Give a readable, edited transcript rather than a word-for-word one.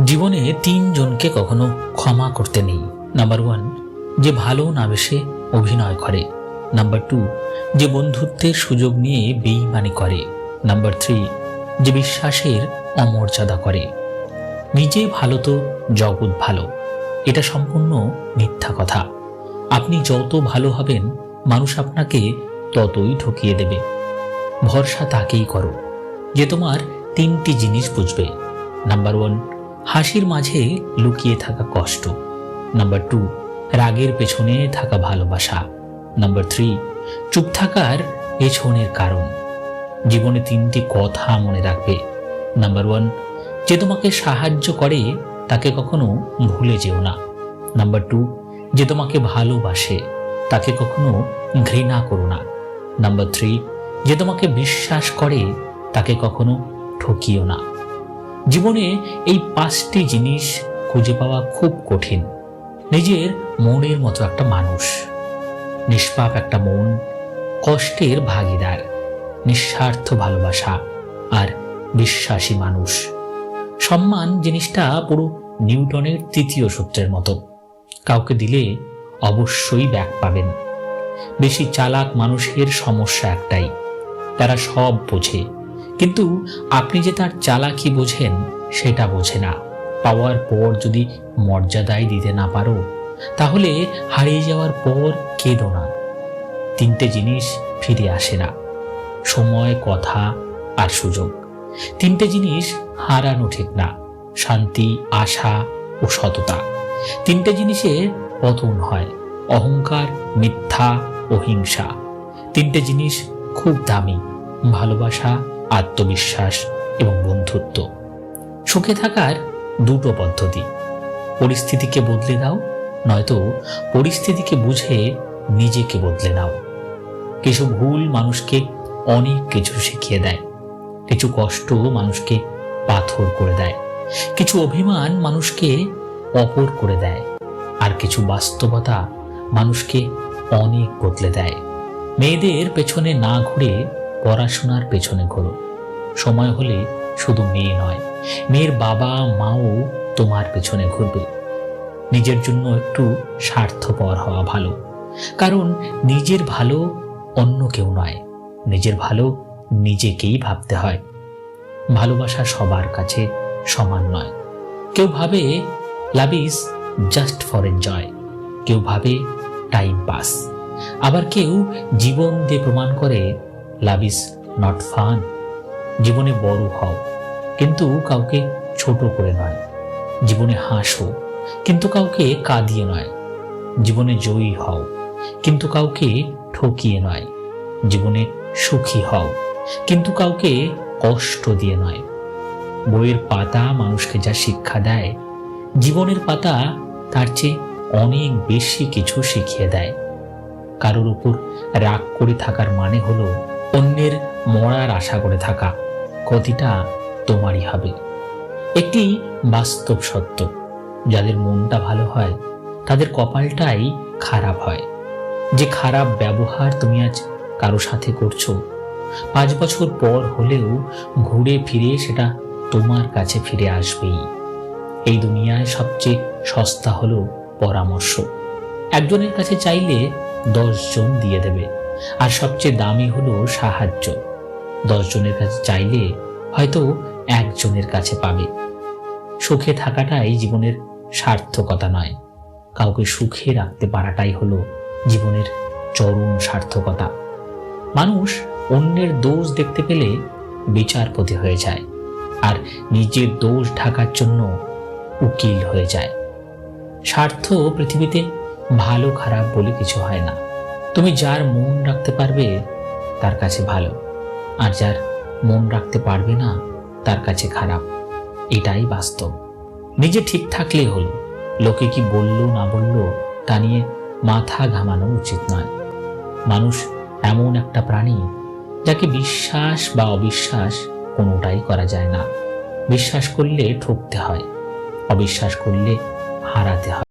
জীবনে তিনজনকে কখনো ক্ষমা করতে নেই। নাম্বার 1, যে ভালো না বেশে অভিনয় করে। নাম্বার 2, যে বন্ধুত্বের সুযোগ নিয়ে বেইমানি করে। নাম্বার 3, যে বিশ্বাসের অমর্যাদা করে। নিজে ভালো তো জগৎ ভালো, এটা সম্পূর্ণ মিথ্যা কথা। আপনি যত ভালো হবেন, মানুষ আপনাকে ততই ঠকিয়ে দেবে। ভরসা তাকেই করো যে তোমার 3টি জিনিস বুঝবে। নাম্বার 1, হাসির মাঝে লুকিয়ে থাকা কষ্ট। নাম্বার 2, রাগের পেছনে থাকা ভালোবাসা। নাম্বার 3, চুপ থাকার পেছনের কারণ। জীবনে 3টি কথা মনে রাখবে। নাম্বার 1, যে তোমাকে সাহায্য করে তাকে কখনো ভুলে যেও না। নাম্বার 2, যে তোমাকে ভালোবাসে তাকে কখনো ঘৃণা করো না। নাম্বার 3, যে তোমাকে বিশ্বাস করে তাকে কখনো ঠকিও না। জীবনে এই 5টি জিনিস খুঁজে পাওয়া খুব কঠিন। নিজের মনের মতো একটা মানুষ, নিষ্পাপ একটা মন, কষ্টের ভাগিদার, নিঃস্বার্থ ভালোবাসা আর বিশ্বাসী মানুষ। সম্মান জিনিসটা পুরো নিউটনের 3য় সূত্রের মতো, কাউকে দিলে অবশ্যই ব্যাক পাবেন। বেশি চালাক মানুষের সমস্যা একটাই, তারা সব বোঝে, কিন্তু আপনি যে তার চালাকি বোঝেন সেটা বোঝে না। পাওয়ার পর যদি মর্যাদাই দিতে না পারো, তাহলে হারিয়ে যাওয়ার পর কেঁদো না। 3টে জিনিস ফিরে আসে না, সময়, কথা আর সুযোগ। 3টে জিনিস হারানো ঠিক না, শান্তি, আশা ও সততা। 3টে জিনিসে পতন হয়, অহংকার, মিথ্যা ও হিংসা। 3টে জিনিস খুব দামি, ভালোবাসা, আত্মবিশ্বাস এবং বন্ধুত্ব। সুখে থাকার 2টো পদ্ধতি: পরিস্থিতিকে বদলে দাও, নয়তো পরিস্থিতিকে বুঝে নিজেকে বদলে নাও। কিছু ভুল মানুষকে অনেক কিছু শিখিয়ে দেয়, কিছু কষ্ট মানুষকে পাথর করে দেয়, কিছু অভিমান মানুষকে অপর করে দেয়, আর কিছু বাস্তবতা মানুষকে অনেক বদলে দেয়। মেয়েদের পেছনে না ঘুরে পড়াশোনার পেছনে ঘোরো। সময় হলে শুধু মেয়ে নয়, মেয়ের বাবা মাও তোমার পেছনে ঘুরবে। নিজের জন্য একটু স্বার্থপর হওয়া ভালো, কারণ নিজের ভালো অন্য কেউ নয়, নিজের ভালো নিজেকেই ভাবতে হয়। ভালোবাসা সবার কাছে সমান নয়। কেউ ভাবে love is just for enjoy, কেউ ভাবে টাইম পাস, আবার কেউ জীবন দিয়ে প্রমাণ করে লাভ ইজ নট ফান। জীবনে বড় হও, কিন্তু কাউকে ছোট করে নয়। জীবনে হাসো, কিন্তু কাউকে কাঁদিয়ে নয়। জীবনে জয়ী হও, কিন্তু কাউকে ঠকিয়ে নয়। জীবনে সুখী হও, কিন্তু কাউকে কষ্ট দিয়ে নয়। বইয়ের পাতা মানুষকে যা শিক্ষা দেয়, জীবনের পাতা তার চেয়ে অনেক বেশি কিছু শিখিয়ে দেয়। কারোর উপর রাগ করে থাকার মানে হলো অন্যের মরার আশা করে থাকা, ক্ষতিটা তোমারই হবে। একটি বাস্তব সত্য, যাদের মনটা ভালো হয় তাদের কপালটাই খারাপ হয়। যে খারাপ ব্যবহার তুমি আজ কারো সাথে করছো, 5 বছর পর হলেও ঘুরে ফিরে সেটা তোমার কাছে ফিরে আসবেই। এই দুনিয়ায় সবচেয়ে সস্তা হলো পরামর্শ। একজনের কাছে চাইলে 10 জন দিয়ে দেবে, আর সবচেয়ে দামি হলো সাহায্য। 10 জনের কাছে চাইলে হয়তো 1 জনের কাছে পাবে। সুখে থাকাটাই জীবনের সার্থকতা নয়, কাউকে সুখে রাখতে পারাটাই হলো জীবনের চরম সার্থকতা। মানুষ অন্যের দোষ দেখতে পেলে বিচারপতি হয়ে যায়, আর নিজের দোষ ঢাকার জন্য উকিল হয়ে যায়। স্বার্থ পৃথিবীতে ভালো খারাপ বলে কিছু হয় না। তুমি যার মন রাখতে পারবে তার কাছে ভালো, আর যার মন রাখতে পারবে না তার কাছে খারাপ। এটাই বাস্তব। নিজে ঠিক থাকলেই হলো, লোকে কি বললো না বললো তা নিয়ে মাথা ঘামানো উচিত নয়। মানুষ এমন একটা প্রাণী যাকে বিশ্বাস বা অবিশ্বাস কোনোটাই করা যায় না। বিশ্বাস করলে ঠকতে হয়, অবিশ্বাস করলে হারাতে হয়।